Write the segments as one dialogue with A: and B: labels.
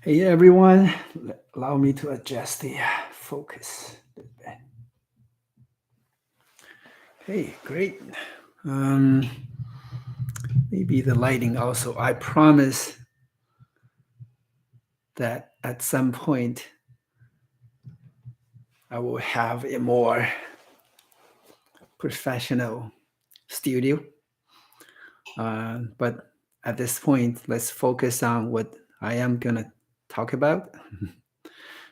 A: Hey everyone, allow me to adjust the focus a bit. Hey, great. Um, Maybe the lighting also. I promise that at some point I will have a more professional studio. But at this point, let's focus on what I am gonna talk about.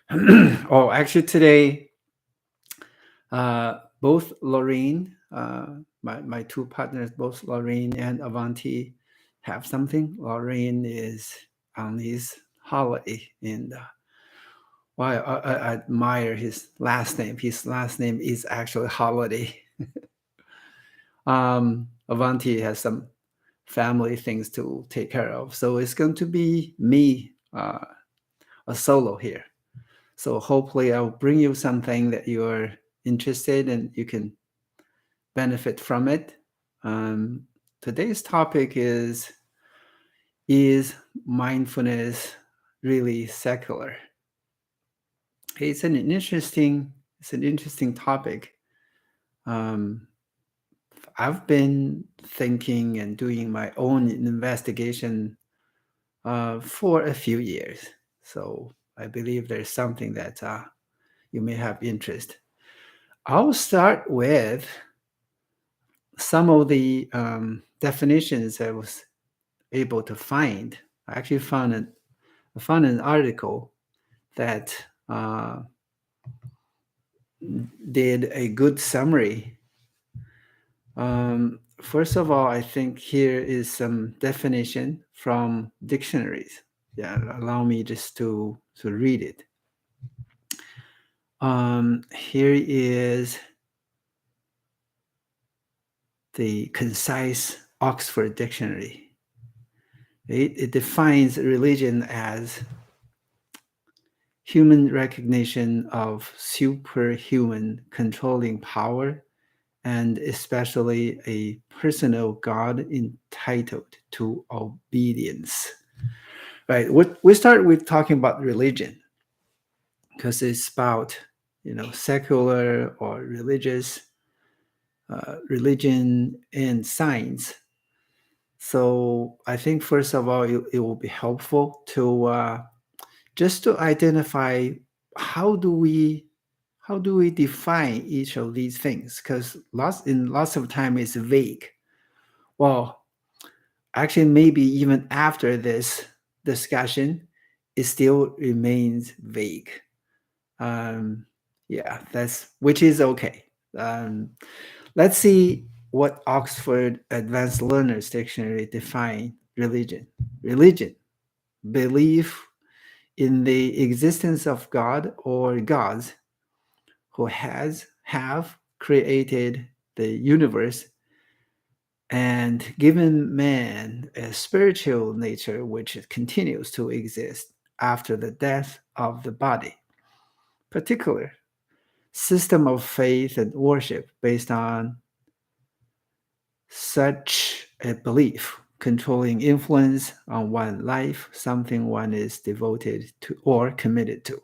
A: Oh, actually, today both Lorraine, my two partners, both Lorraine and Avanti, have something. Lorraine is on his holiday, and well, I admire his last name. His last name is actually Holiday. Avanti has some family things to take care of, so it's going to be me, a solo here. So hopefully, I'll bring you something that you're interested in. You can benefit from it. Um, Today's topic is mindfulness really secular? It's an interesting topic. Um, I've been thinking and doing my own investigation for a few years, so I believe there's something that you may have interest. I'll start with some of the definitions I was able to find. I actually found an article that uh, did a good summary. First of all, I think here is some definition from dictionaries. Yeah, allow me just to read it. Here is the concise Oxford Dictionary. It defines religion as human recognition of superhuman controlling power, and especially a personal God entitled to obedience. Right. We start with talking about religion because it's about secular or religious religion and science. So I think first of all, it will be helpful to just to identify how do we how do we define each of these things, because lots of time it's vague. Well, actually maybe even after this discussion it still remains vague. um, yeah, that's which is okay. um, let's see what Oxford Advanced Learners Dictionary define religion: belief in the existence of God or gods who have created the universe and given man a spiritual nature which continues to exist after the death of the body. Particular system of faith and worship based on such a belief, controlling influence on one life, something one is devoted to or committed to.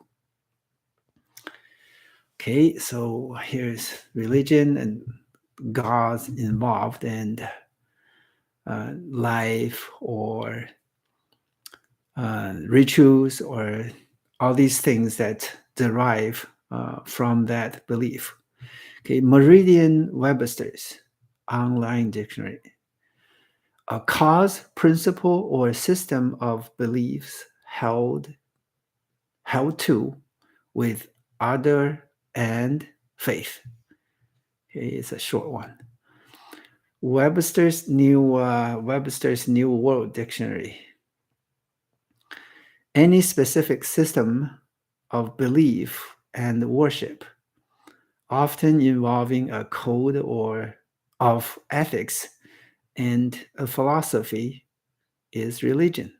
A: Okay, so here's religion and gods involved, and life or rituals or all these things that derive from that belief. Okay, Meridian Webster's online dictionary: a cause, principle, or system of beliefs held to with other and faith. Okay, it's a short one. Webster's New World Dictionary: any specific system of belief and worship, often involving a code or of ethics and a philosophy, is religion.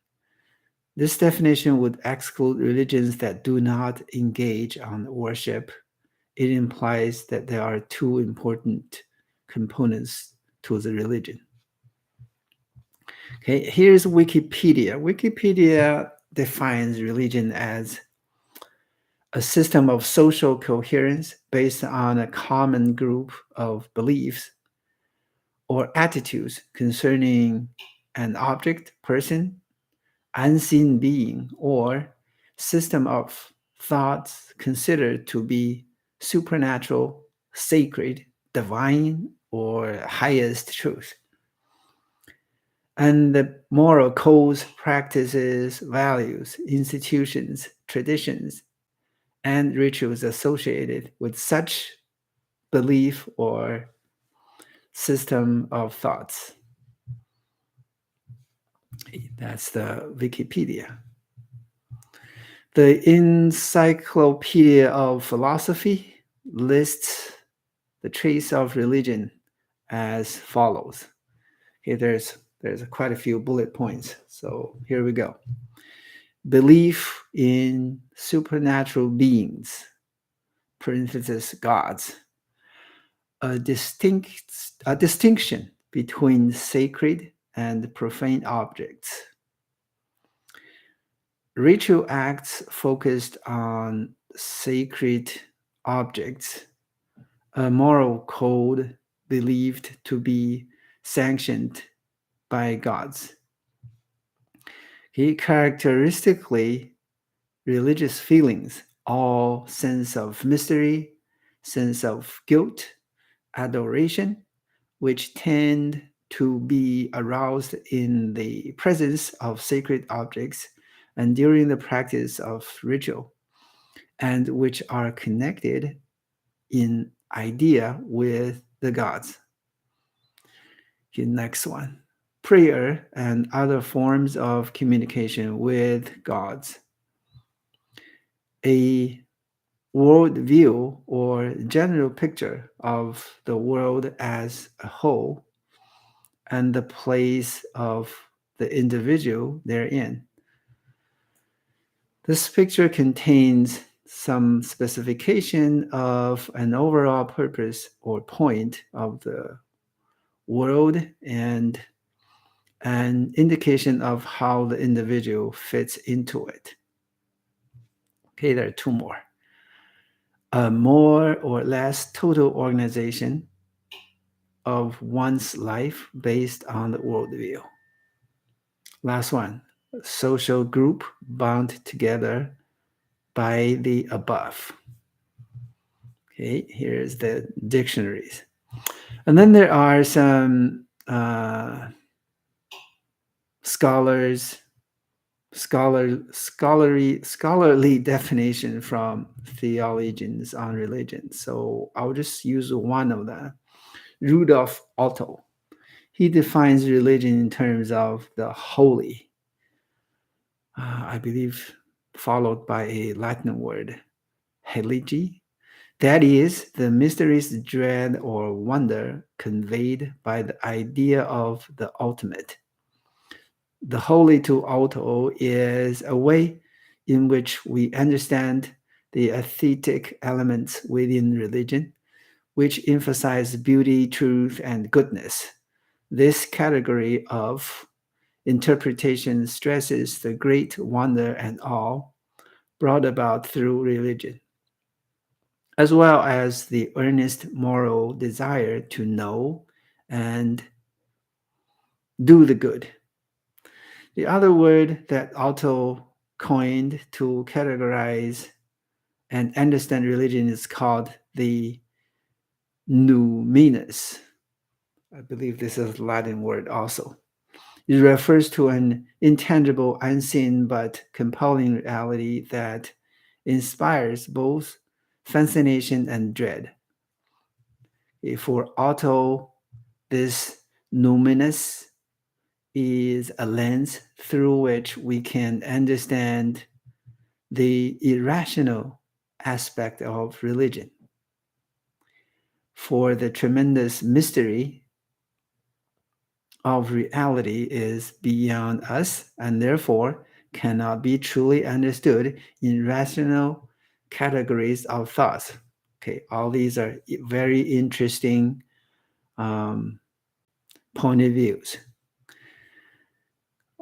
A: This definition would exclude religions that do not engage on worship. It implies that there are two important components to the religion. Okay, here's Wikipedia. Wikipedia defines religion as a system of social coherence based on a common group of beliefs or attitudes concerning an object, person, unseen being, or system of thoughts considered to be supernatural, sacred, divine, or highest truth. And the moral codes, practices, values, institutions, traditions, and rituals associated with such belief or system of thoughts. That's the Wikipedia. The Encyclopedia of Philosophy lists the traits of religion as follows. Okay, there's quite a few bullet points. So here we go. Belief in supernatural beings, parenthesis gods, a distinction between sacred and profane objects. Ritual acts focused on sacred objects, a moral code believed to be sanctioned by gods. He characteristically religious feelings, all sense of mystery, sense of guilt, adoration, which tend to be aroused in the presence of sacred objects and during the practice of ritual, and which are connected in idea with the gods. Okay, next one. Prayer and other forms of communication with gods. A worldview or general picture of the world as a whole and the place of the individual therein. This picture contains some specification of an overall purpose or point of the world and an indication of how the individual fits into it. Okay, there are two more. A more or less total organization of one's life based on the worldview. Last one, social group bound together by the above. Okay, here's the dictionaries. And then there are some scholarly definition from theologians on religion. So I'll just use one of them. Rudolf Otto. He defines religion in terms of the holy, I believe, followed by a Latin word, heligi. That is, the mysterious dread or wonder conveyed by the idea of the ultimate. The holy to Otto is a way in which we understand the aesthetic elements within religion, which emphasize beauty, truth, and goodness. This category of interpretation stresses the great wonder and awe brought about through religion, as well as the earnest moral desire to know and do the good. The other word that Otto coined to categorize and understand religion is called the numinous. I believe this is a Latin word also. It refers to an intangible, unseen, but compelling reality that inspires both fascination and dread. For Otto, this numinous is a lens through which we can understand the irrational aspect of religion. For the tremendous mystery of reality is beyond us and therefore cannot be truly understood in rational categories of thoughts. Okay, all these are very interesting point of views.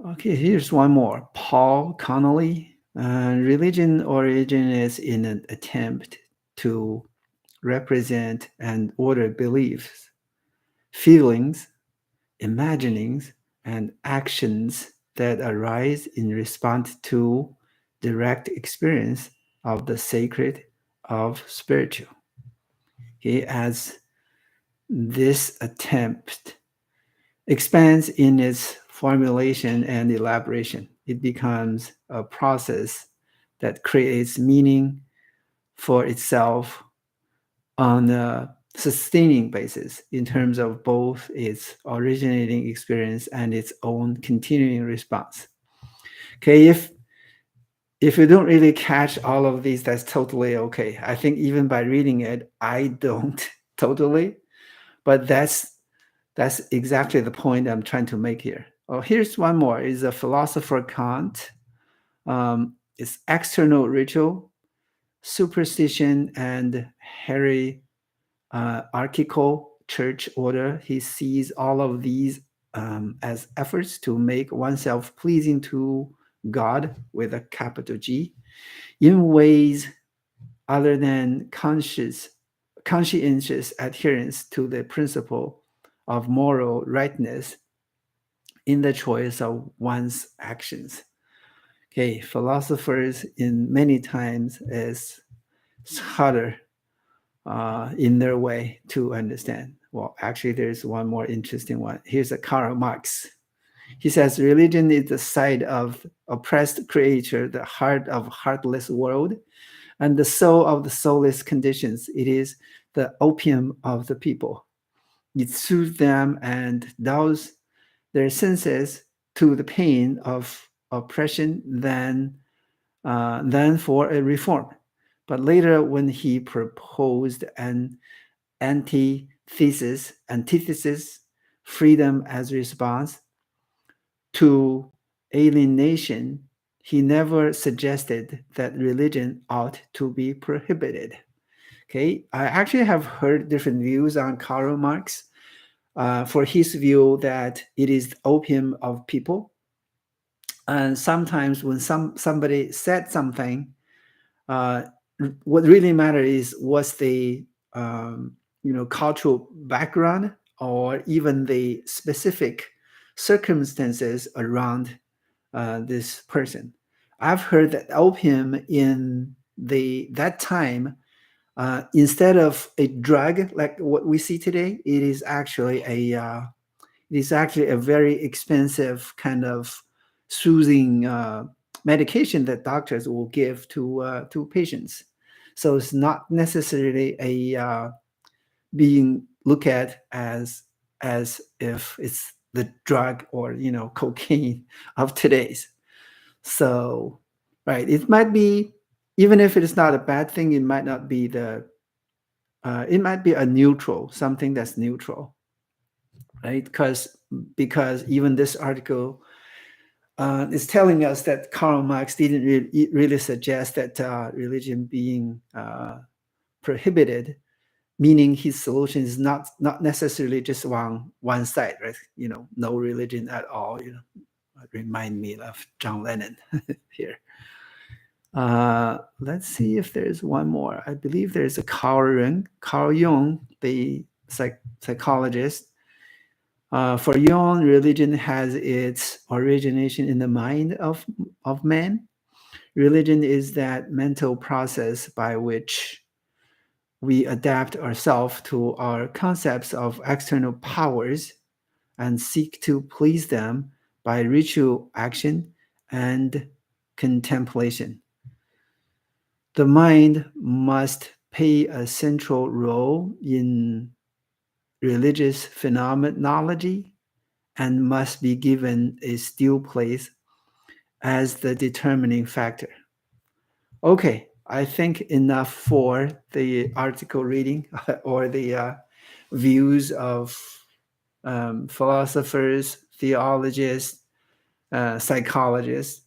A: Okay, here's one more. Paul Connolly. Religion originates in an attempt to represent and order beliefs, feelings, imaginings, and actions that arise in response to direct experience of the sacred, of spiritual. Okay, as this attempt expands in its formulation and elaboration, it becomes a process that creates meaning for itself on a sustaining basis in terms of both its originating experience and its own continuing response. Okay, if you don't really catch all of these, that's totally okay. I think even by reading it, I don't totally, but that's exactly the point I'm trying to make here. Oh, here's one more. Is a philosopher Kant. It's external ritual, superstition, and hierarchical church order. He sees all of these as efforts to make oneself pleasing to God with a capital G in ways other than conscientious adherence to the principle of moral rightness in the choice of one's actions. Okay, philosophers in many times is harder in their way to understand. Well, actually, there's one more interesting one. Here's a Karl Marx. He says religion is the side of oppressed creature, the heart of heartless world, and the soul of the soulless conditions. It is the opium of the people. It soothes them and dulls their senses to the pain of oppression than for a reform. But later, when he proposed an antithesis, freedom as response to alienation, he never suggested that religion ought to be prohibited. Okay, I actually have heard different views on Karl Marx. For his view that it is the opium of people, and sometimes when somebody said something, uh, what really matters is what's the cultural background or even the specific circumstances around this person. I've heard that opium in that time, instead of a drug like what we see today, it is actually a very expensive kind of soothing medication that doctors will give to patients. So it's not necessarily a being looked at as if it's the drug or cocaine of today's. So right, it might be, even if it is not a bad thing, it might not be it might be a neutral, something that's neutral, right? Because even this article is telling us that Karl Marx didn't really suggest that religion being prohibited, meaning his solution is not necessarily just one side, right? No religion at all. Remind me of John Lennon here. Let's see if there's one more. I believe there's a Carl Jung, the psychologist. For Jung, religion has its origination in the mind of man. Religion is that mental process by which we adapt ourselves to our concepts of external powers and seek to please them by ritual action and contemplation. The mind must play a central role in religious phenomenology and must be given a still place as the determining factor. Okay, I think enough for the article reading or the views of philosophers, theologists, psychologists.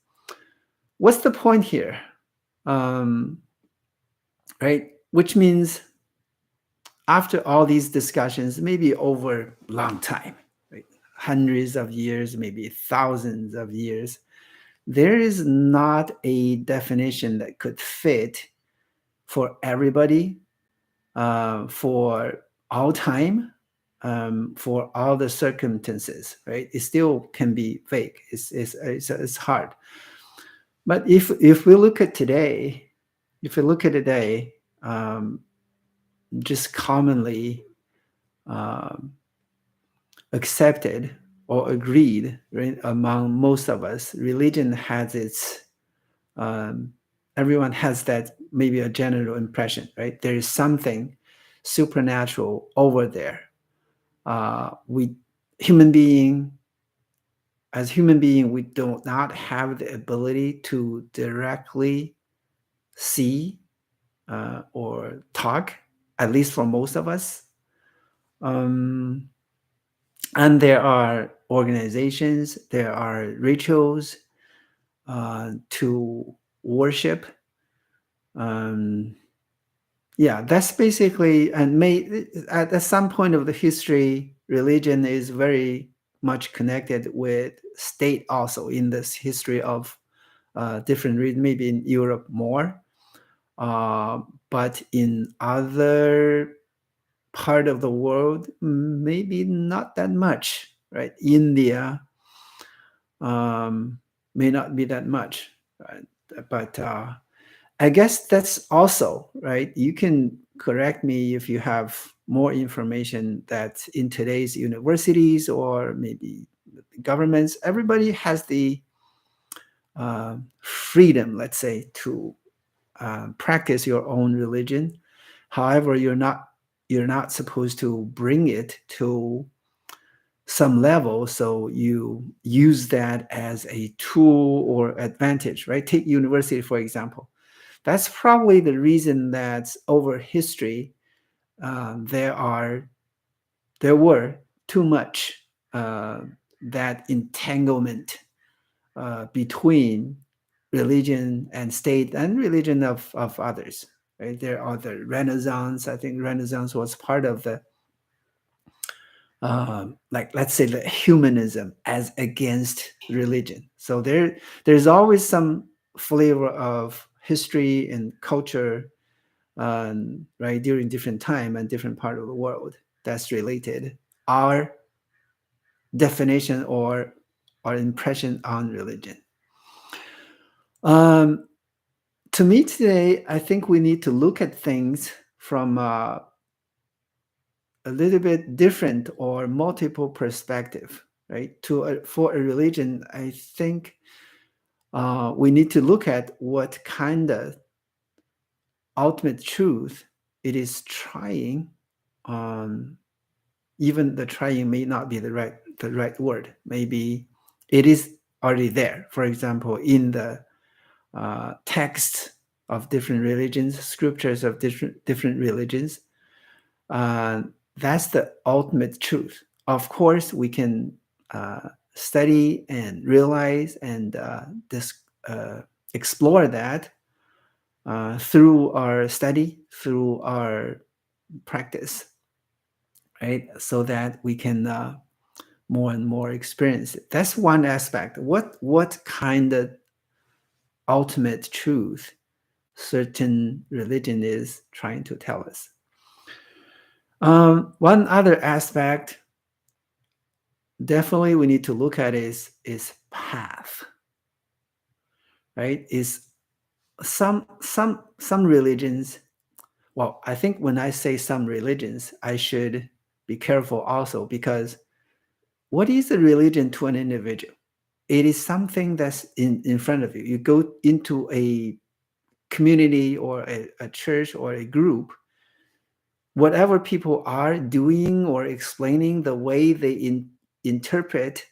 A: What's the point here? Right? Which means after all these discussions, maybe over a long time, right? hundreds of years, maybe thousands of years, there is not a definition that could fit for everybody, for all time, for all the circumstances, right? It still can be vague. It's hard. But if we look at today, if we look at today, just commonly um, accepted or agreed, right, among most of us, religion has its everyone has that, maybe a general impression, right? There is something supernatural over there. We human being as human being, we do not have the ability to directly see or talk, at least for most of us. Um, and there are organizations, there are rituals to worship. Um, yeah, that's basically, and at some point of the history, religion is very much connected with state also in this history of different regions, maybe in Europe more, but in other part of the world, maybe not that much, right? India may not be that much, right? But I guess that's also, right? You can correct me if you have more information that in today's universities or maybe governments, everybody has the freedom, let's say, to practice your own religion. However, you're not supposed to bring it to some level, so you use that as a tool or advantage, right? Take university, for example. That's probably the reason that over history there were too much that entanglement between religion and state and religion of others. Right? There are the Renaissance. I think Renaissance was part of the like, let's say, the humanism as against religion. So there's always some flavor of history and culture, right, during different time and different part of the world that's related our definition or our impression on religion. um, to me today, I think we need to look at things from a little bit different or multiple perspective, right? For a religion, I think we need to look at what kind of ultimate truth it is trying. Even the trying may not be the right word. Maybe it is already there. For example, in the texts of different religions, scriptures of different religions, that's the ultimate truth. Of course, we can study and realize and explore that through our study, through our practice, right? So that we can more and more experience it. That's one aspect. What kind of ultimate truth certain religion is trying to tell us? One other aspect definitely we need to look at is path, right? Is some religions. Well, I think when I say some religions, I should be careful also, because what is a religion to an individual? It is something that's in front of you. You go into a community or a church or a group, whatever people are doing or explaining, the way they interpret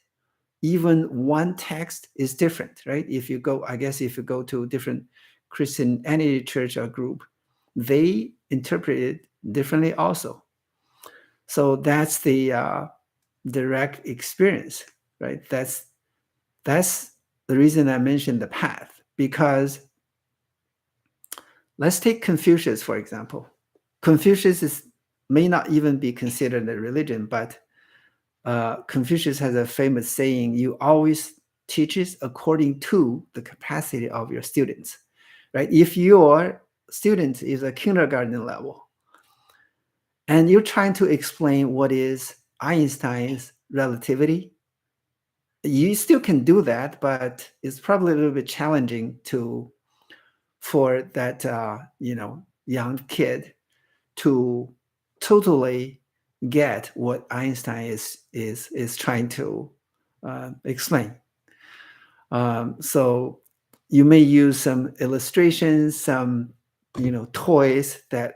A: even one text is different, right? If you go, I guess if you go to different Christianity church or group, they interpret it differently also. So that's the direct experience, right? That's the reason I mentioned the path, because let's take Confucius, for example. Confucius may not even be considered a religion, but Confucius has a famous saying: "You always teaches according to the capacity of your students." Right? If your student is a kindergarten level, and you're trying to explain what is Einstein's relativity, you still can do that, but it's probably a little bit challenging to for that young kid to totally get what Einstein is trying to explain. So you may use some illustrations, some toys that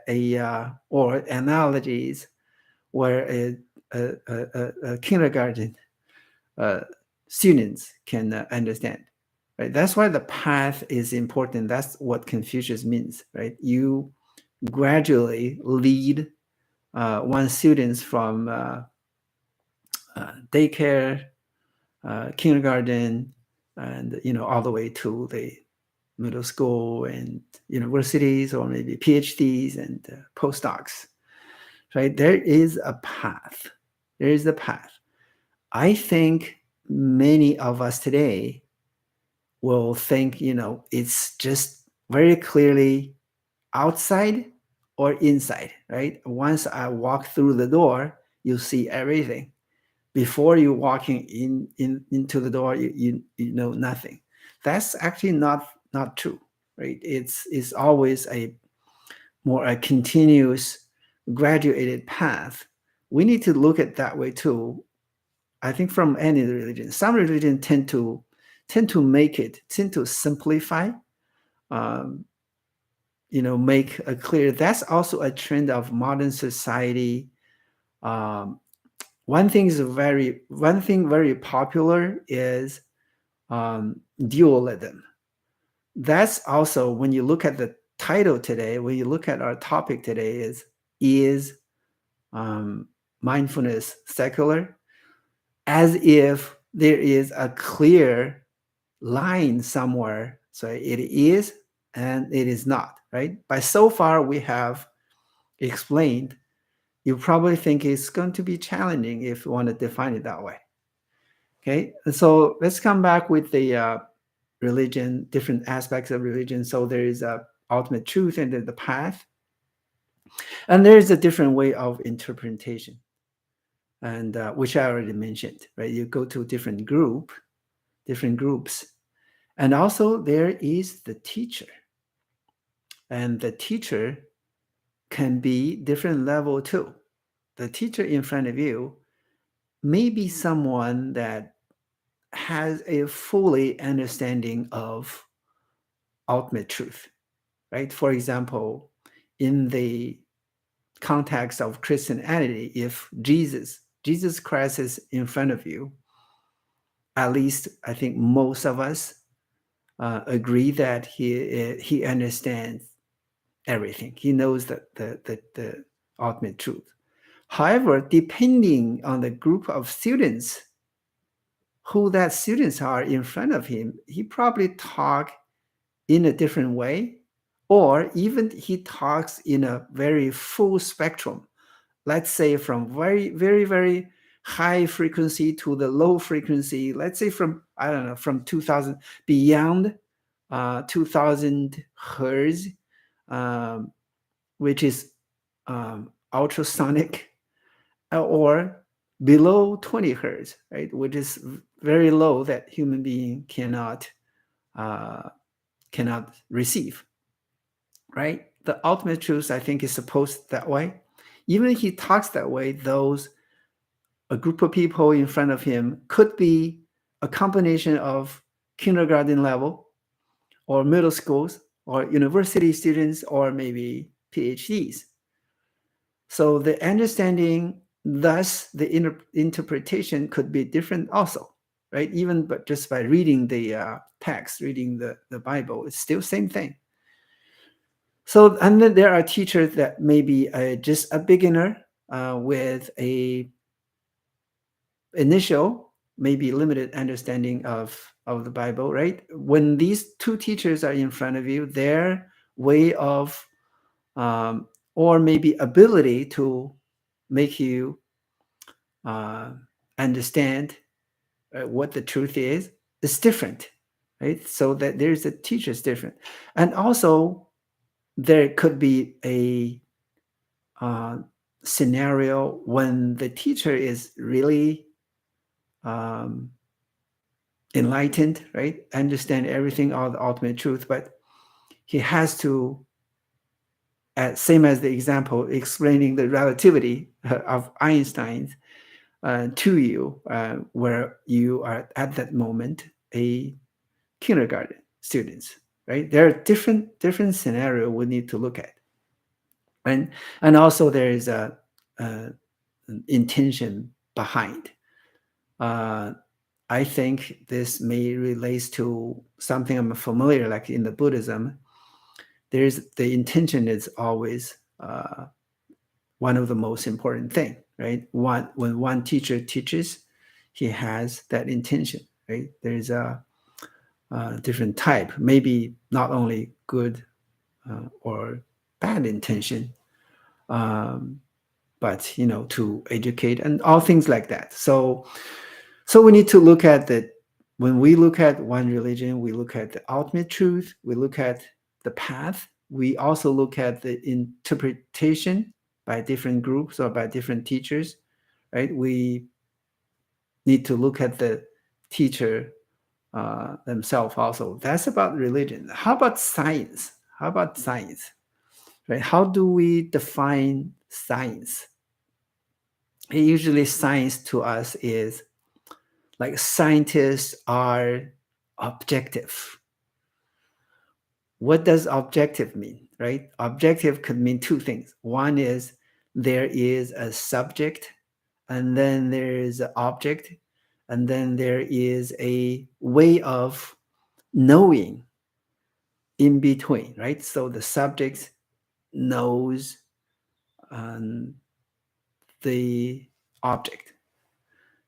A: or analogies where a kindergarten uh, students can understand. Right? That's why the path is important. That's what Confucius means. Right? You gradually lead one students from daycare, kindergarten, and all the way to the middle school and universities, or maybe PhDs and postdocs. Right? There is a path. There is a path. I think many of us today will think, it's just very clearly outside or inside, right? Once I walk through the door, you see everything. Before you walking into the door, you know nothing. That's actually not true, right? It's always a continuous graduated path. We need to look at that way too. I think from any religion, some religion tend to simplify, um, make a clear. That's also a trend of modern society. Um, one thing very popular is dualism. That's also, when you look at the title today, when you look at our topic today, is um, mindfulness secular, as if there is a clear line somewhere. So it is and it is not, right? But so far we have explained, you probably think it's going to be challenging if you want to define it that way. Okay, and so let's come back with the religion, different aspects of religion. So there is a ultimate truth and the path, and there is a different way of interpretation, and which I already mentioned. Right, you go to different groups, and also there is the teacher, and the teacher can be different level too. The teacher in front of you may be someone that has a fully understanding of ultimate truth, right? For example, in the context of Christianity, if Jesus Christ is in front of you, at least I think most of us agree that he understands everything. He knows the ultimate truth. However, depending on the group of students who that students are in front of him, he probably talk in a different way, or even he talks in a very full spectrum. Let's say from very, very, very high frequency to the low frequency. Let's say from, I don't know, from 2000 beyond 2000 hertz, um, which is ultrasonic, or below 20 hertz, right, which is very low, that human being uh, cannot receive, right? The ultimate truth, I think, is supposed that way. Even if he talks that way, a group of people in front of him could be a combination of kindergarten level, or middle schools, or university students, or maybe PhDs. So the understanding, thus the interpretation, could be different also, right? Even but just by reading the text, reading the Bible, it's still same thing. So, and then there are teachers that may be just a beginner with a initial, maybe limited understanding of the Bible, right? When these two teachers are in front of you, their way of or maybe ability to make you understand what the truth is different, right? So that there's a teacher is different. And also there could be a uh, scenario when the teacher is really um, enlightened, right? Understand everything, all the ultimate truth, but he has to, same as the example explaining the relativity of Einstein to you, where you are at that moment a kindergarten students, right? There are different scenario we need to look at, and also there is a intention behind. Uh, I think this may relates to something I'm familiar, like in the Buddhism. There's the intention is always one of the most important thing, right? When one teacher teaches, he has that intention, right? There's a different type, maybe not only good or bad intention, um, but to educate and all things like that. So we need to look at that. When we look at one religion, we look at the ultimate truth, we look at the path, we also look at the interpretation by different groups or by different teachers, right? We need to look at the teacher themselves also. That's about religion. How about science? How about science? Right? How do we define science? Usually science to us is like scientists are objective. What does objective mean, right? Objective could mean two things. One is there is a subject, and then there is an object, and then there is a way of knowing in between, right? So the subject knows um, the object,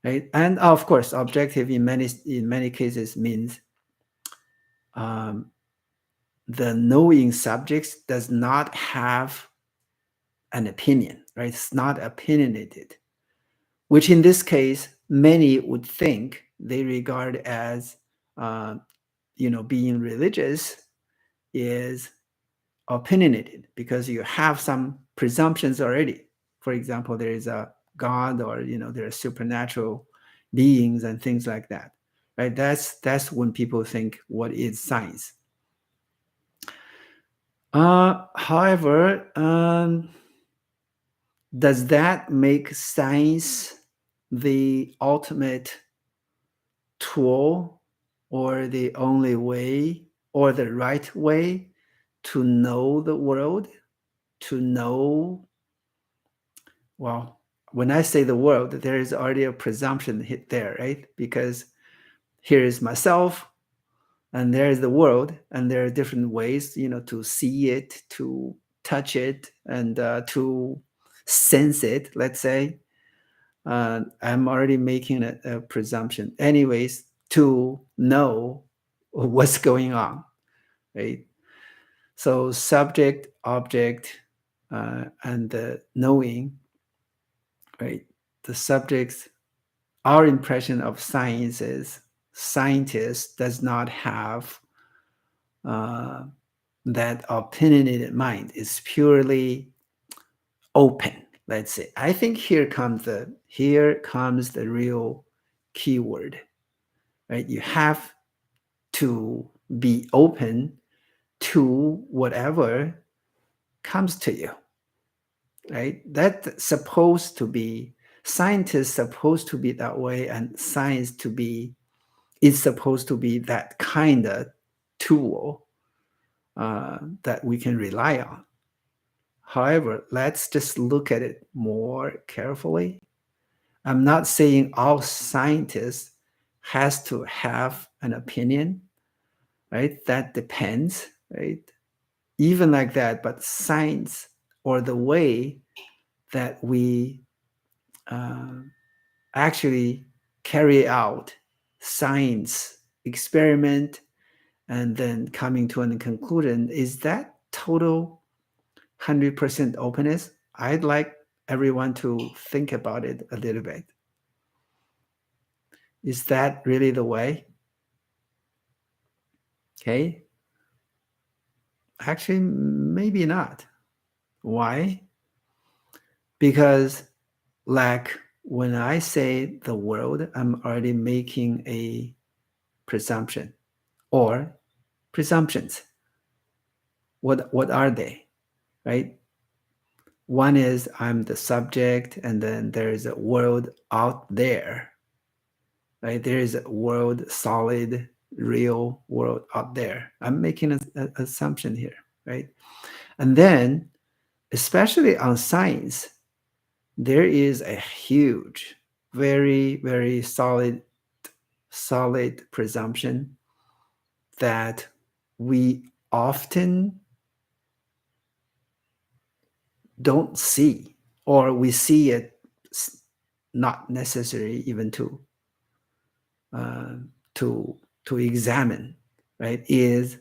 A: right? And of course, objective in many cases means um, the knowing subjects does not have an opinion, right? It's not opinionated, which in this case, many would think they regard as, uh, being religious is opinionated because you have some presumptions already. For example, there is a God, or there are supernatural beings and things like that, right? That's when people think what is science. However, does that make science the ultimate tool or the only way or the right way to know the world, to know, well, when I say the world, there is already a presumption hit there, right? Because here is myself and there is the world, and there are different ways, to see it, to touch it, and to sense it, let's say. I'm already making a presumption. Anyways, to know what's going on, right? So subject, object, and the knowing, right? The subjects, our impression of science is scientist does not have uh, that opinionated mind. Is purely open. Let's say. I think here comes the real keyword, right? You have to be open to whatever comes to you, right? That's supposed to be, scientists supposed to be that way, and science is supposed to be that kind of tool that we can rely on. However, let's just look at it more carefully. I'm not saying all scientists has to have an opinion, right? That depends, right? Even like that, but science, or the way that we uh, actually carry out science experiment and then coming to a conclusion, is that total 100% openness? I'd like everyone to think about it a little bit. Is that really the way? Okay. Actually, maybe not. Why? Because, like, when I say the world, I'm already making a presumption or presumptions. What are they? Right? One is I'm the subject, and then there's a world out there. Right? There is a world, solid, real world out there. I'm making an assumption here, right? And then, especially on science, there is a huge, very, very solid presumption that we often don't see, or we see it not necessary even uh, to to examine, right? Is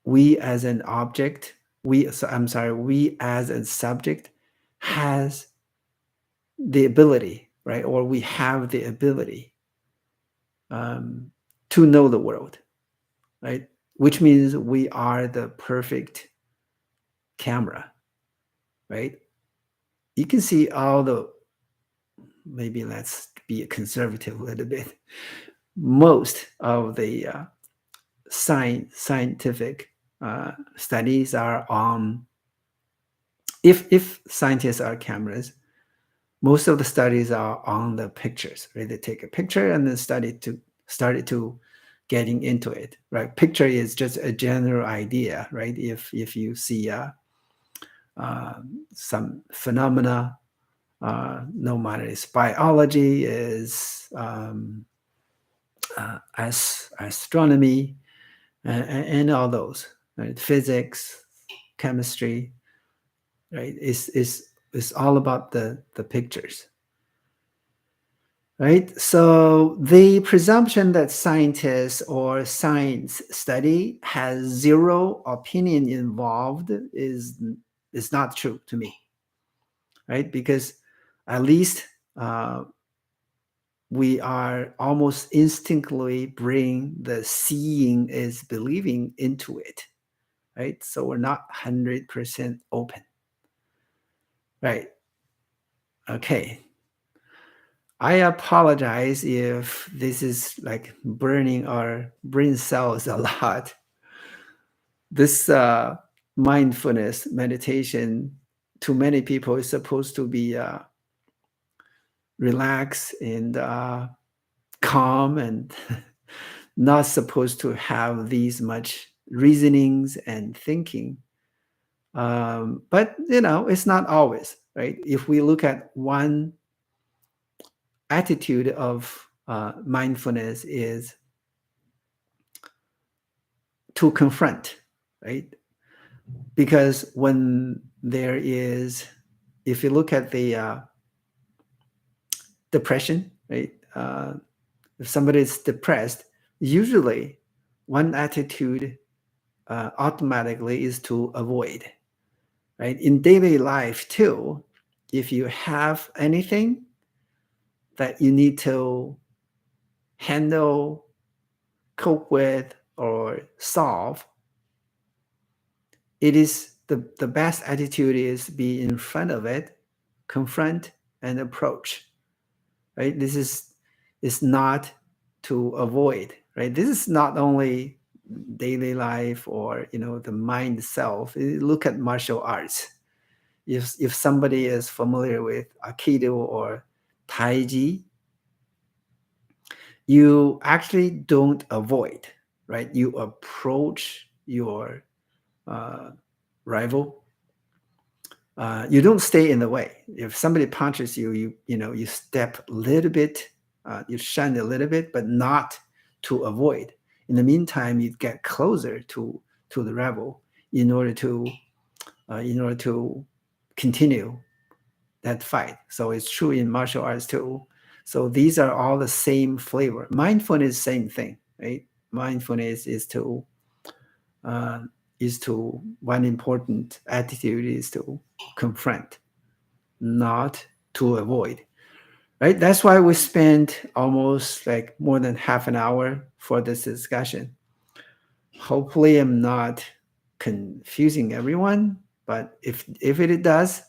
A: we as an object, we as a subject has the ability, right? Or we have the ability um, to know the world, right? Which means we are the perfect camera, right? You can see all the, maybe let's be conservative a little bit. Most of the scientific studies are on, if scientists are cameras, most of the studies are on the pictures, right? They take a picture and then started to getting into it, right? Picture is just a general idea, right? If you see some phenomena, no matter it's biology, is astronomy, and all those, right? Physics, chemistry, right? Is all about the pictures, right? So the presumption that scientists or science study has zero opinion involved is not true to me, right? Because at least we are almost instinctively bring the seeing is believing into it, right? So we're not 100% open, right? Okay. I apologize if this is like burning our brain cells a lot. This mindfulness meditation, to many people, is supposed to be relaxed and calm, and not supposed to have these much reasonings and thinking. But it's not always, right? If we look at one attitude of mindfulness is to confront, right? Because when there is, if you look at the depression, right? If somebody is depressed, usually one attitude automatically is to avoid, right? In daily life too, if you have anything that you need to handle, cope with, or solve, it is the best attitude is be in front of it, confront and approach, right? This is not to avoid, right? This is not only daily life or the mind self. Look at martial arts. If somebody is familiar with Aikido or Taiji, you actually don't avoid, right? You approach your rival. You don't stay in the way. If somebody punches you, you step a little bit, you shun a little bit, but not to avoid. In the meantime, you get closer to the rival in order to continue that fight. So it's true in martial arts too. So these are all the same flavor. Mindfulness, same thing, right? Mindfulness uh, is to one important attitude is to confront, not to avoid. right? That's why we spent almost like more than half an hour for this discussion. Hopefully, I'm not confusing everyone, but if it does,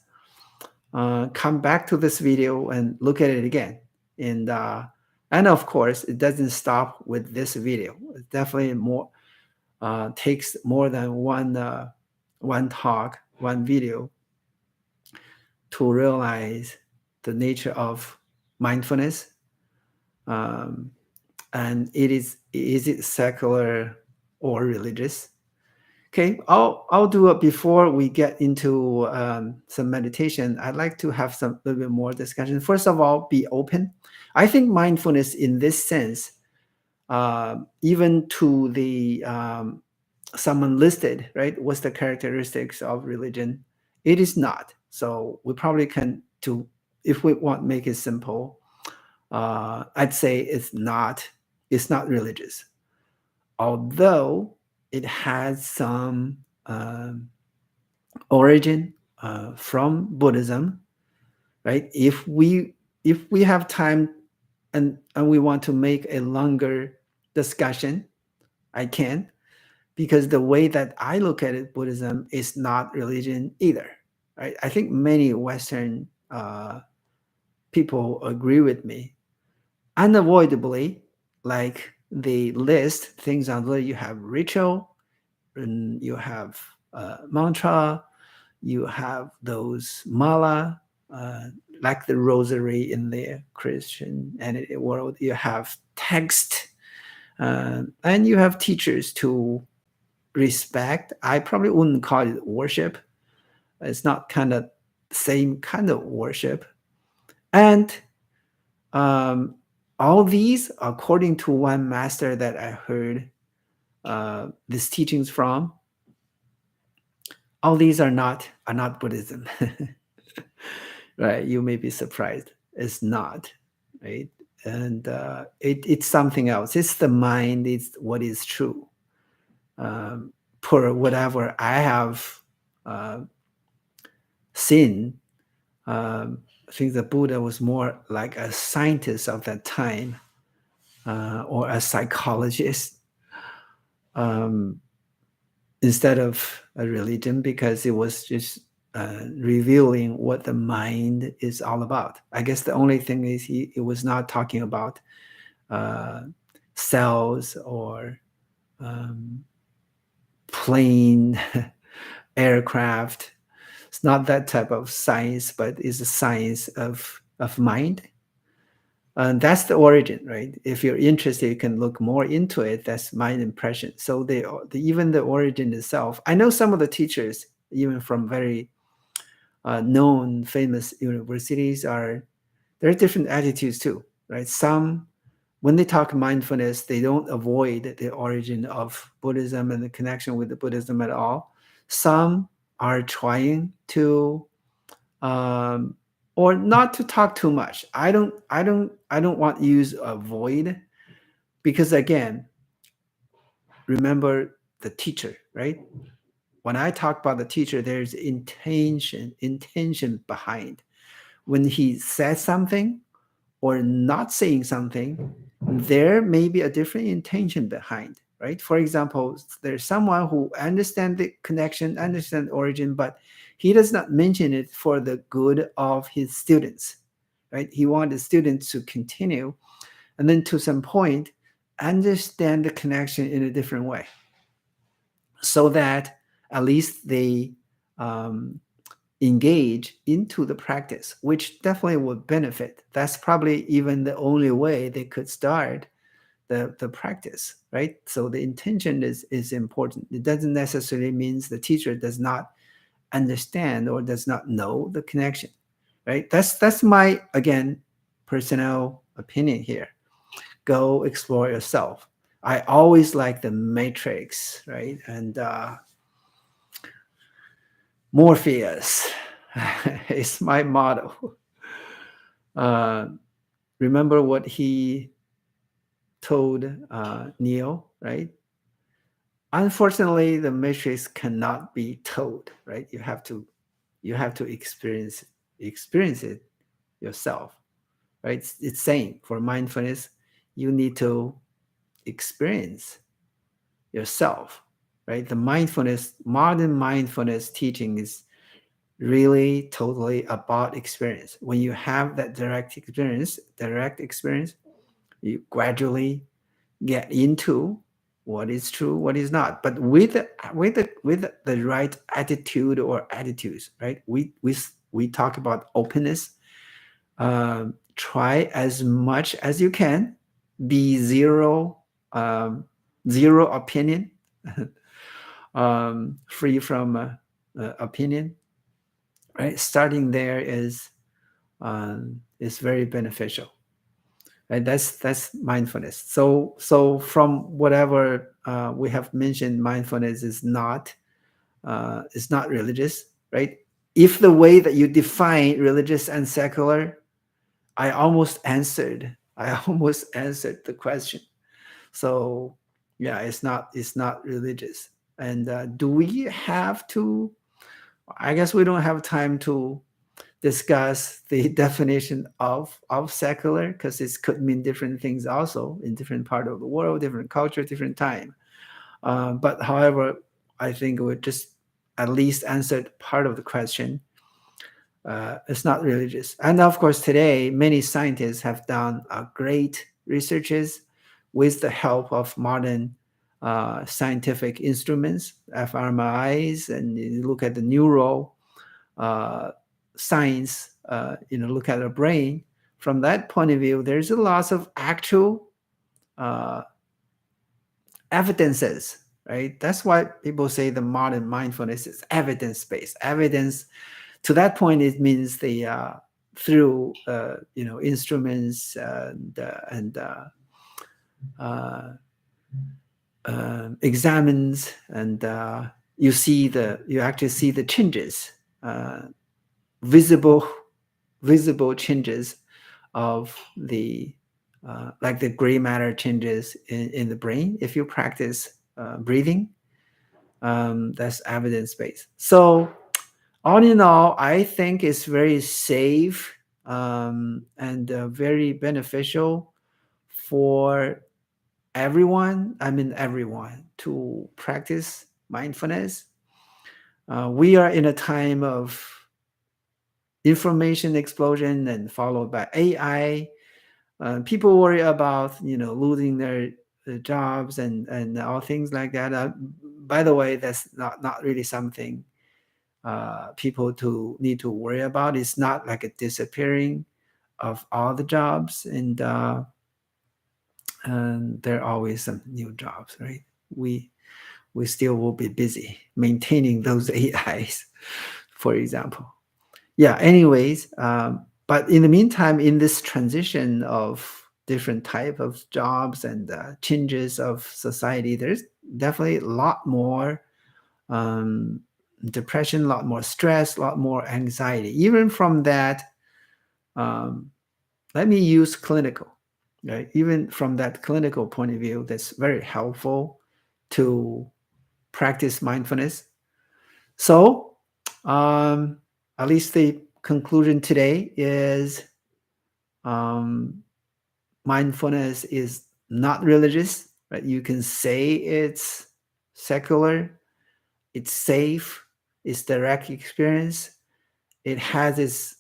A: come back to this video and look at it again. And of course, it doesn't stop with this video. It definitely more takes more than one talk, one video to realize the nature of mindfulness. Um, and is it secular or religious? Okay, I'll do it before we get into some meditation. I'd like to have some little bit more discussion. First of all, be open. I think mindfulness, in this sense, even to the someone listed, right? What's the characteristics of religion? It is not. So we probably can do, if we want to make it simple. I'd say it's not. It's not religious, although it has some origin from Buddhism, right? If we have time and we want to make a longer discussion, I can, because the way that I look at it, Buddhism is not religion either, right? I think many Western people agree with me. Unavoidably, like the list things on there, you have ritual, and you have mantra, you have those mala, uh, like the rosary in the Christian and world. You have text, and you have teachers to respect. I probably wouldn't call it worship. It's not kind of same kind of worship. And um, all these, according to one master that I heard these teachings from, all these are not Buddhism. Right? You may be surprised. It's not, right? And it's something else. It's the mind. It's what is true. For whatever I have uh, seen, I think the Buddha was more like a scientist of that time, or a psychologist, um, instead of a religion, because it was just revealing what the mind is all about. I guess the only thing is it was not talking about uh, cells or um, plane, aircraft. It's not that type of science, but it's a science of mind. And that's the origin, right? If you're interested, you can look more into it. That's my impression. So even the origin itself, I know some of the teachers, even from very known, famous universities, there are different attitudes too, right? Some, when they talk mindfulness, they don't avoid the origin of Buddhism and the connection with the Buddhism at all. Some are trying to um, or not to talk too much. I don't want to use avoid, because again, remember the teacher, right? When I talk about the teacher, there's intention behind. When he says something or not saying something, there may be a different intention behind, right? For example, there's someone who understands the connection, understands the origin, but he does not mention it for the good of his students, right? He wants the students to continue, and then to some point, understand the connection in a different way, so that at least they um, engage into the practice, which definitely would benefit. That's probably even the only way they could start the practice, right? So the intention is important. It doesn't necessarily means the teacher does not understand or does not know the connection, right? That's my, again, personal opinion here. Go explore yourself. I always like the matrix, right? And Morpheus is my motto. Uh, remember what he told Neo, right? Unfortunately, the matrix cannot be told, right? You have to experience it yourself. right? It's saying for mindfulness, you need to experience yourself, right? The mindfulness, modern mindfulness teaching is really totally about experience. When you have that direct experience, you gradually get into what is true, what is not. But with the right attitude or attitudes, right? We talk about openness. Try as much as you can. Be um, zero opinion, free from opinion. Right, starting there is very beneficial. Right, that's mindfulness. So from whatever we have mentioned, mindfulness is not religious, right? If the way that you define religious and secular, I almost answered the question. So yeah, it's not religious. And do we have to? I guess we don't have time to discuss the definition of secular, because it could mean different things also in different part of the world, different culture, different time. But however, I think we just at least answered part of the question. It's not religious. And of course, today, many scientists have done great researches with the help of modern scientific instruments, fMRIs, and you look at the neural uh, science, look at the brain. From that point of view, there's a lot of actual uh, evidences, right? That's why people say the modern mindfulness is evidence-based. Evidence, to that point, it means the through instruments and examines, and you actually see the changes, uh, visible visible changes of the like the gray matter changes in the brain if you practice breathing. That's evidence based. So all in all, I think it's very safe and very beneficial for everyone. I mean, everyone to practice mindfulness. We are in a time of information explosion and followed by AI. People worry about losing their jobs and all things like that. By the way, that's not really something people to need to worry about. It's not like a disappearing of all the jobs, and there are always some new jobs, right? We still will be busy maintaining those AIs, for example. Yeah, anyways, but in the meantime, in this transition of different type of jobs and changes of society, there's definitely a lot more um, depression, a lot more stress, a lot more anxiety. Even from that, um, let me use clinical, right? Even from that clinical point of view, that's very helpful to practice mindfulness. So, um, at least the conclusion today is um, mindfulness is not religious, right? You can say it's secular, it's safe, it's direct experience, it has its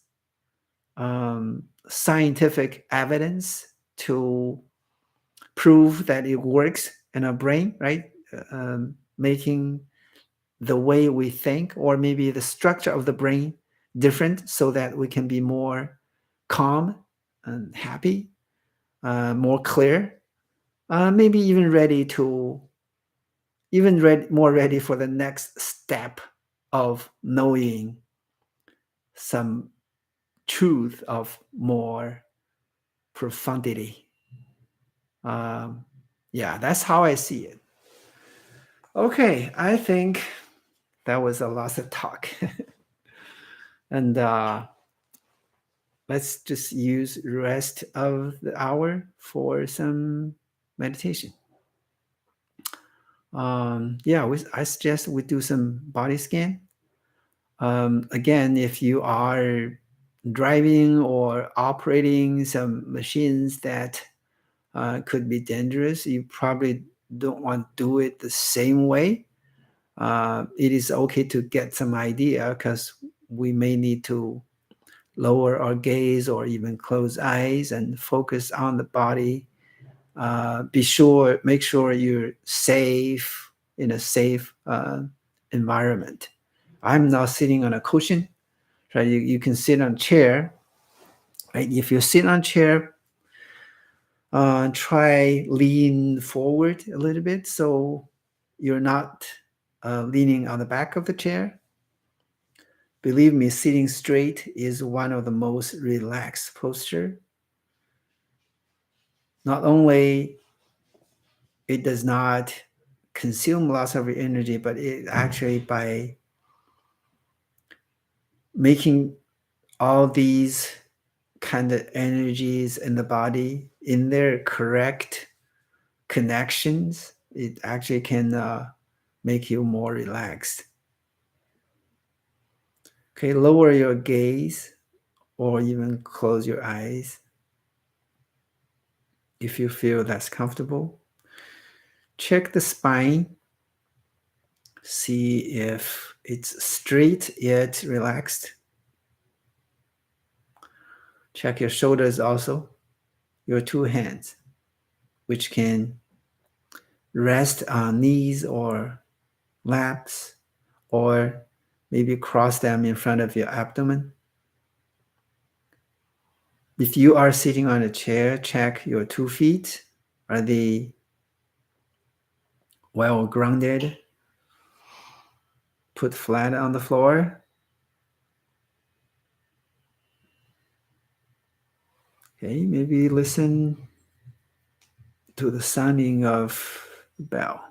A: scientific evidence to prove that it works in our brain, right? Making the way we think, or maybe the structure of the brain, different so that we can be more calm and happy, more clear, maybe even ready to more ready for the next step of knowing some truth of more profundity. Yeah, that's how I see it. Okay, I think that was a lot of talk. And let's just use the rest of the hour for some meditation. Yeah, I suggest we do some body scan. Again, if you are driving or operating some machines that could be dangerous, you probably don't want to do it the same way. It is okay to get some idea because we may need to lower our gaze or even close eyes and focus on the body. Make sure you're safe in a safe environment. I'm now sitting on a cushion, right? You can sit on a chair, right? If you sit on a chair, try lean forward a little bit so you're not leaning on the back of the chair. Believe me, sitting straight is one of the most relaxed posture. Not only it does not consume lots of your energy, but it actually by making all these kind of energies in the body in their correct connections, it actually can make you more relaxed. Okay, lower your gaze or even close your eyes if you feel that's comfortable. Check the spine, see if it's straight yet relaxed. Check your shoulders also, your two hands, which can rest on knees or laps, or maybe cross them in front of your abdomen. If you are sitting on a chair, check your 2 feet. Are they well grounded? Put flat on the floor. Okay, maybe listen to the sounding of the bell.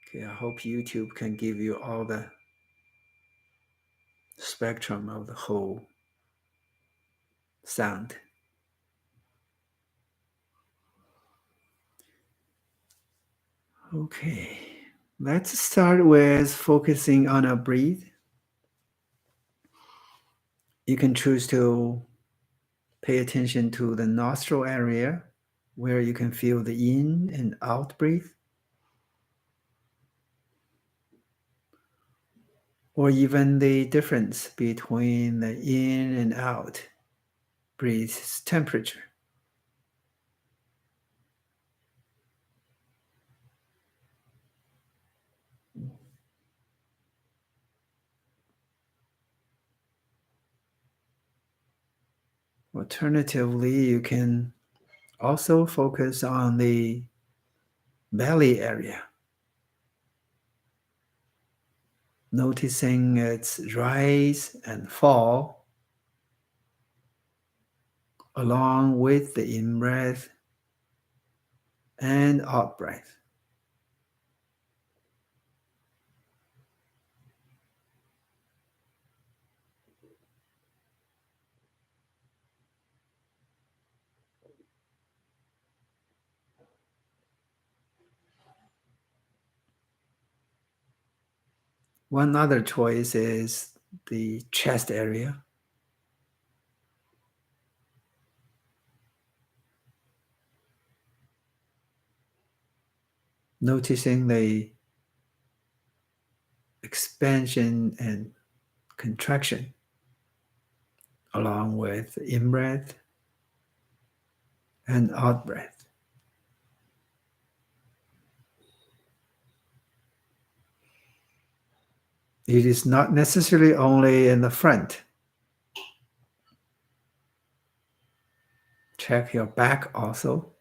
A: Okay, I hope YouTube can give you all the spectrum of the whole sound. Okay, let's start with focusing on our breath. You can choose to pay attention to the nostril area where you can feel the in and out breath, or even the difference between the in and out breath's temperature. Alternatively, you can also focus on the belly area, noticing its rise and fall along with the in breath and out breath. One other choice is the chest area. Noticing the expansion and contraction along with in breath and out breath. It is not necessarily only in the front. Check your back also.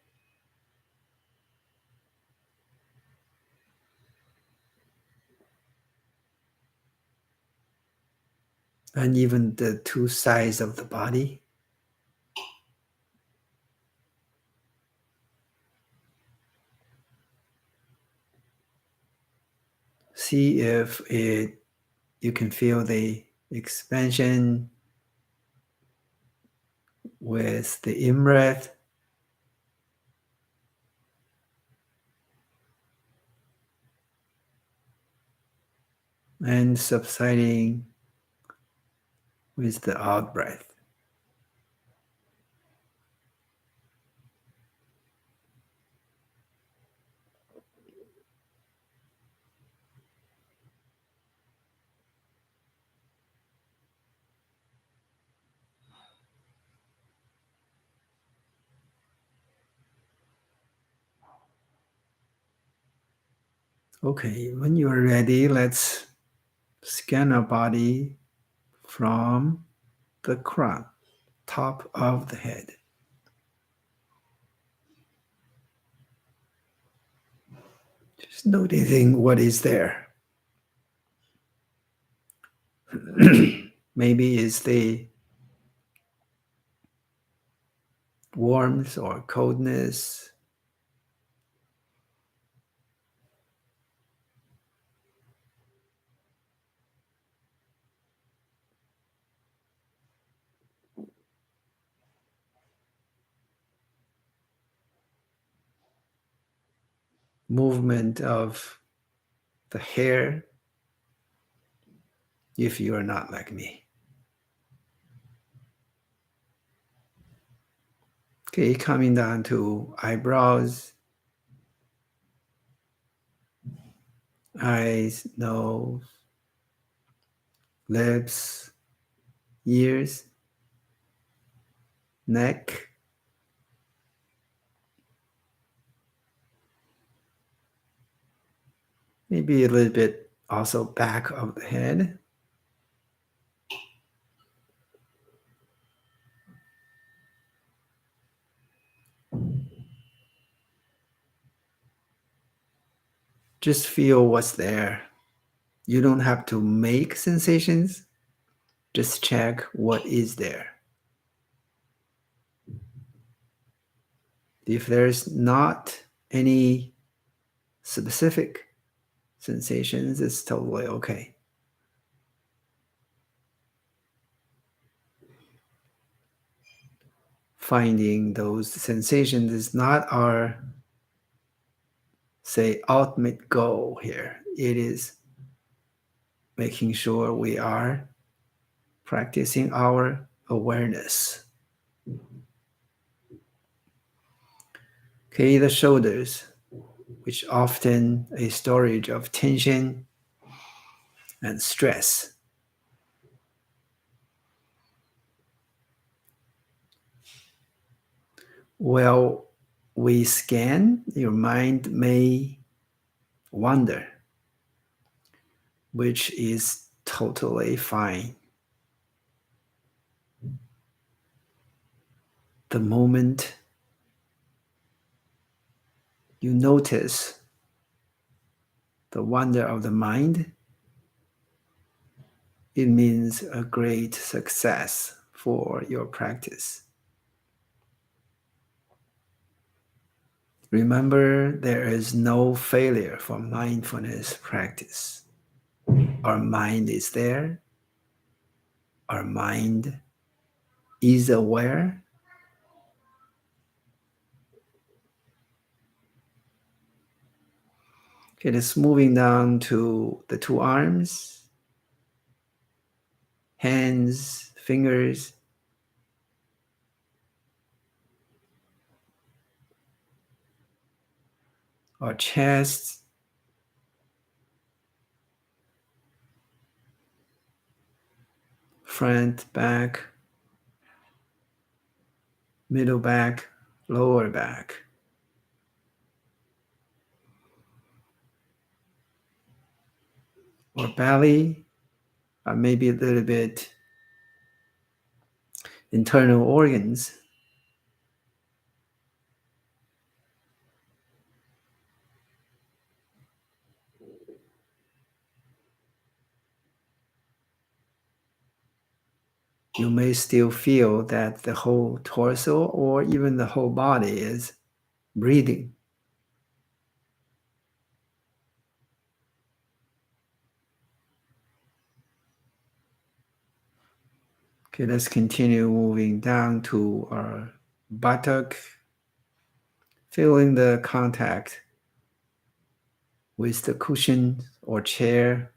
A: And even the two sides of the body. See if you can feel the expansion with the in breath and subsiding with the out breath. Okay, when you are ready, let's scan our body from the crown, top of the head. Just noticing what is there. Maybe it's the warmth or coldness, movement of the hair, if you are not like me. Okay, coming down to eyebrows, eyes, nose, lips, ears, neck, maybe a little bit also back of the head. Just feel what's there. You don't have to make sensations, just check what is there. If there's not any specific sensations, it's totally okay. Finding those sensations is not our, say, ultimate goal here. It is making sure we are practicing our awareness. Okay, the shoulders, which often a storage of tension and stress. Well, we scan, your mind may wander, which is totally fine. The moment you notice the wonder of the mind, it means a great success for your practice. Remember, there is no failure for mindfulness practice. Our mind is there. Our mind is aware. Okay, it's moving down to the two arms, hands, fingers, our chest, front, back, middle back, lower back. Or belly, or maybe a little bit internal organs. You may still feel that the whole torso or even the whole body is breathing. Okay, let's continue moving down to our buttock, feeling the contact with the cushion or chair.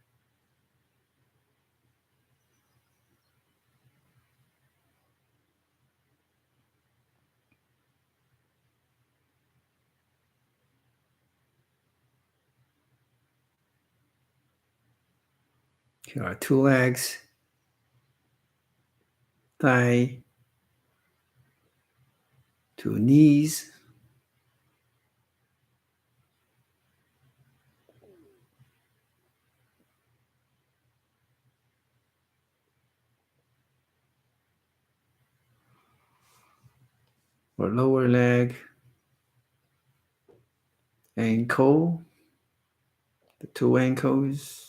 A: Here are two legs, thigh, two knees, or lower leg, ankle, the two ankles,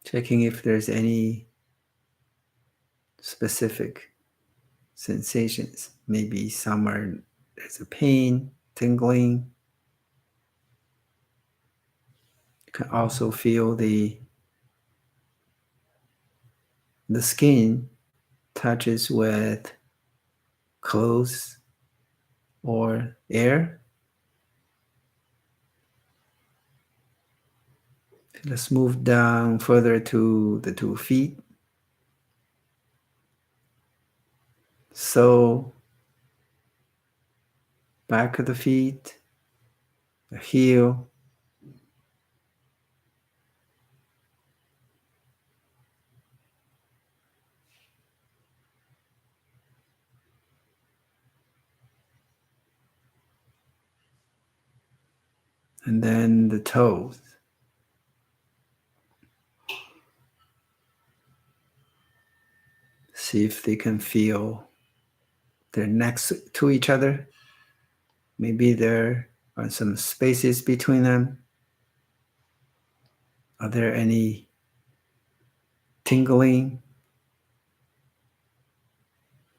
A: checking if there's any specific sensations. Maybe somewhere there's a pain, tingling. You can also feel the skin touches with clothes or air. Let's move down further to the 2 feet. So, back of the feet, the heel, and then the toes. See if they can feel they're next to each other. Maybe there are some spaces between them. Are there any tingling,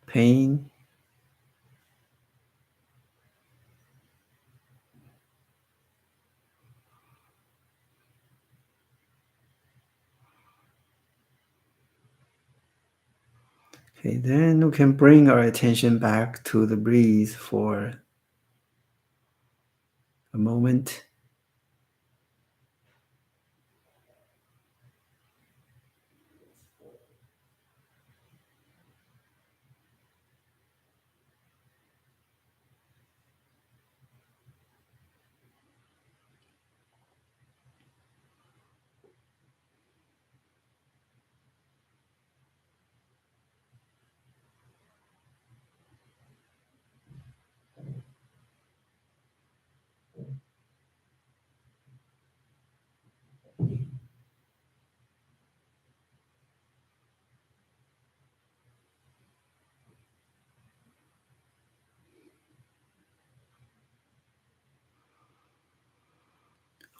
A: pain? Okay, then we can bring our attention back to the breeze for a moment.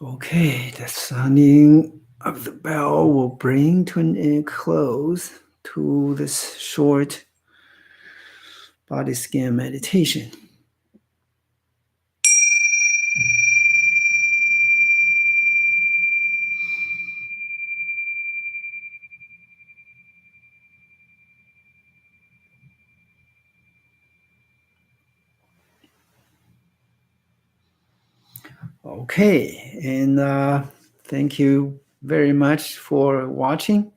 A: Okay, the sounding of the bell will bring to a close to this short body scan meditation. Okay, and thank you very much for watching.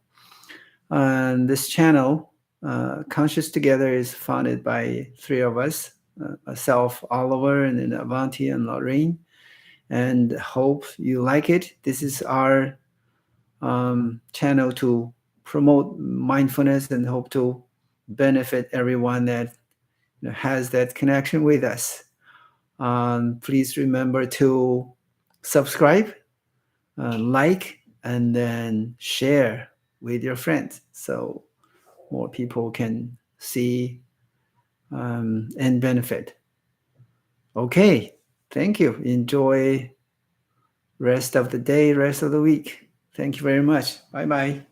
A: On this channel, Conscious Together is founded by three of us, myself, Oliver, and then Avanti and Lorraine, and hope you like it. This is our channel to promote mindfulness and hope to benefit everyone that has that connection with us. Please remember to subscribe, like, and then share with your friends so more people can see and benefit. Okay, thank you. Enjoy rest of the day, rest of the week. Thank you very much. Bye-bye.